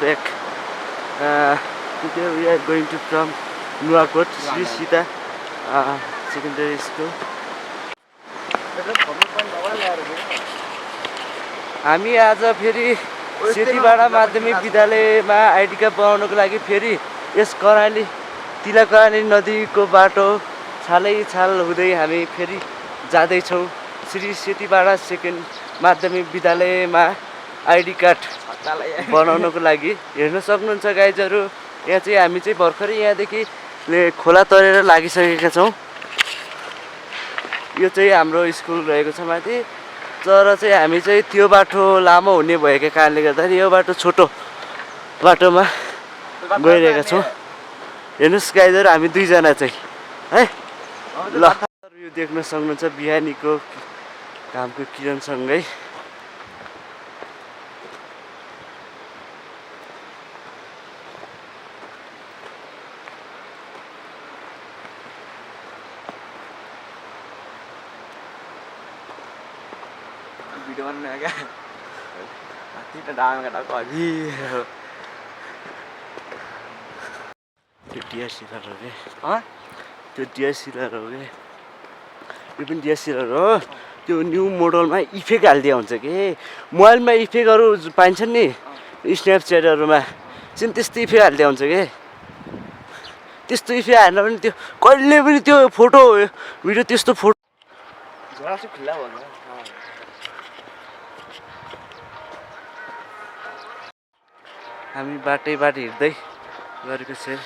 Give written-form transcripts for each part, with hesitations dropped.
back. Today we are going to from Nuwakot, Sri Sita Secondary School. हामी आज फेरि सेतीबाडा माध्यमिक विद्यालयमा आइडी कार्ड बनाउनको लागि फेरि यस कर्णाली तिला कर्णाली नदीको बाटो छालै छाल हुँदै हामी फेरि जाँदैछौँ श्री सेतीबाडा सेकेन्ड माध्यमिक विद्यालयमा आइडी कार्ड बनाउनको लागि। हेर्न सक्नुहुन्छ गाइजहरू, यहाँ चाहिँ हामी चाहिँ भर्खरै यहाँदेखि खोला तरेर लागिसकेका छौँ। यो चाहिँ हाम्रो स्कुल रहेको छ माथि, तर चाहिँ हामी चाहिँ त्यो बाटो लामो हुने भएको कारणले गर्दाखेरि यो बाटो छोटो बाटोमा गइरहेका छौँ। हेर्नुहोस् गाइजहरू, हामी दुईजना चाहिँ है ल यो देख्न सक्नुहुन्छ बिहानीको घामको किरणसँगै। वीडियो बनने आ गया हाथी तो डांग का डाक अभी त्यो डिएसएलआर हो के? हाँ त्यो डिएसएलआर हो के? यो पनि डिएसएलआर हो। त्यो न्यू मोडलमा इफेक्ट हालिदिया हुन्छ कि मोबाइलमा इफेक्टहरू पाइन्छन् नि स्न्यापच्याटहरूमा चाहिँ त्यस्तो इफेक्ट हालिदिया हुन्छ कि। त्यस्तो इफेक्ट हालेर पनि त्यो कहिले पनि त्यो फोटो भिडियो त्यस्तो फोटो झोला चाहिँ खुल्ला भयो नि। हामी बाटै हिँड्दै गरेको छ।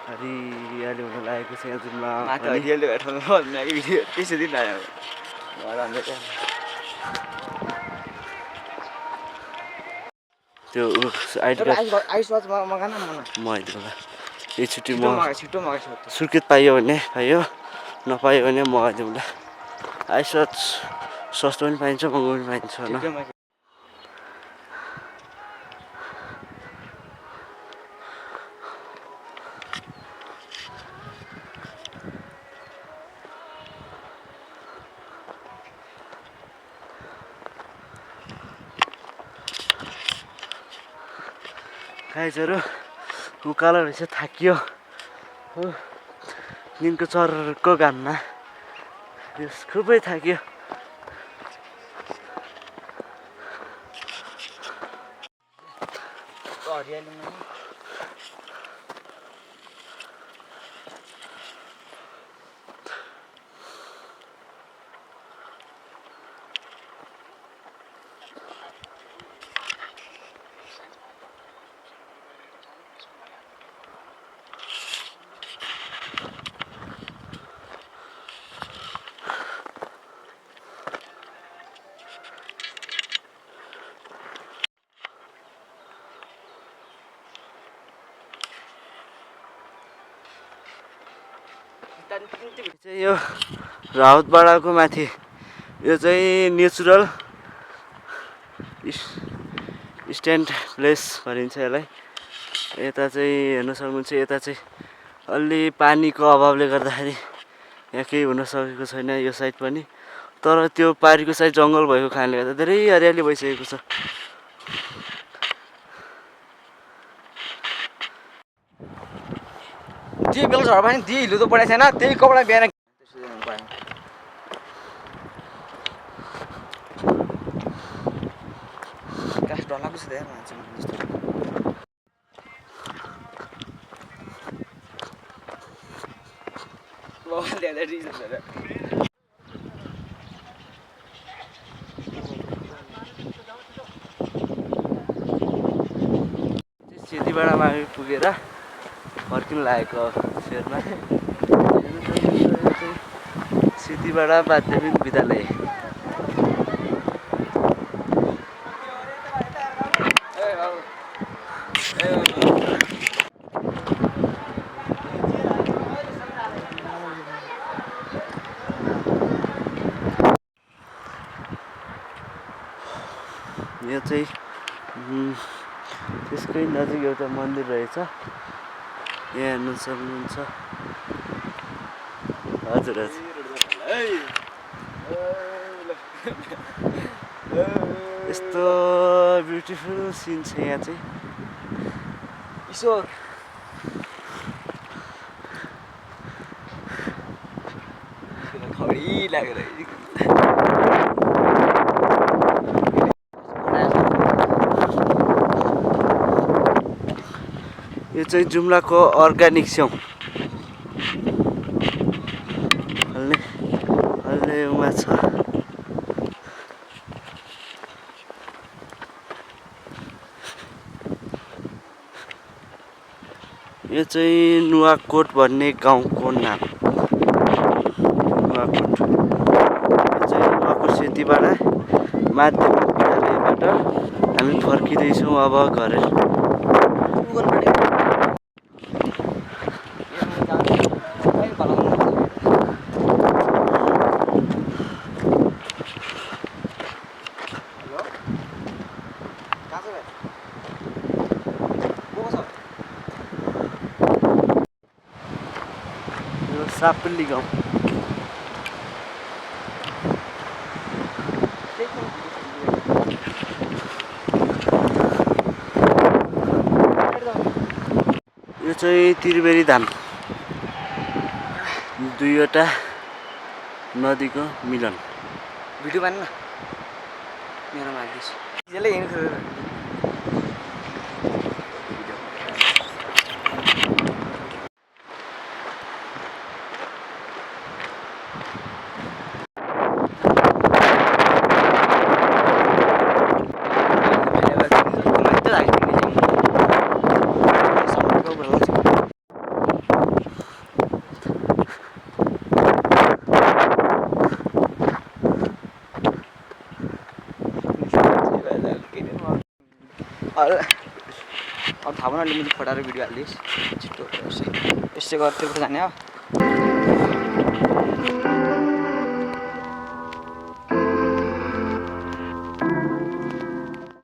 हरियाली हुन लागेको छ यहाँ जुनमा माथि हरियाली भएको ठाउँमा म्यागी भिडियो त्यसै दिन आयो त्यो आइडी कार्ड आइस वाच मगान म आइदिउँला एकचोटि छिटो मगाइस सुर्खेत पाइयो भने पाइयो, नपाइयो भने मगाइदिउँला। आइस वाच सस्तो पनि पाइन्छ महँगो पनि पाइन्छ होइन। गाइजहरू उकालो रहेछ, थाकियो हो दिनको चर्को घाममा खुबै थाकियो। यो राउतपाडाको माथि यो चाहिँ नेचुरल स्ट्यान्ड प्लेस भनिन्छ यसलाई। यता चाहिँ हेर्न सक्नुहुन्छ, यता चाहिँ अलि पानीको अभावले गर्दाखेरि यहाँ केही हुन सकेको छैन यो साइड पनि, तर त्यो पारिको साइड जङ्गल भएको कारणले गर्दा धेरै हरियाली भइसकेको छ। जे बेल झर पनि दिए हिलो त पढाइ छैन, त्यही कपडा बिहान कास डलाएको छ यार मान्छे जस्तो। मोबाइल ल्याएर रिजन सेतीबाडामा पुगेर फर्किनु लागेको शेरमा सेतीबाडा माध्यमिक विद्यालय। यो चाहिँ त्यसकै नजिक एउटा मन्दिर रहेछ, यहाँ हेर्न सक्नुहुन्छ। हजुर हजुर यस्तो ब्युटिफुल सिन छ यहाँ चाहिँ ईश्वर खडी लागेर यो चाहिँ जुम्लाको अर्ग्यानिक स्याउ हल्ले उमा छ यो चाहिँ नुवाकोट भन्ने गाउँको नाम नुवाकोट यो चाहिँ नुवाकोट सेतीबाट माध्यमिक विद्यालयबाट हामी फर्किँदैछौँ अब घर यो सापल्ली गाउँ यो चाहिँ त्रिवेणी धाम दुईवटा नदीको मिलन भिडियो बान्नु न मेरोमा हालिदिन्छु यसले हिँड्नु अब थाहा भएन मैले फोटाएर भिडियो हालिदिएस् छिटो यसै गरेर जाने हो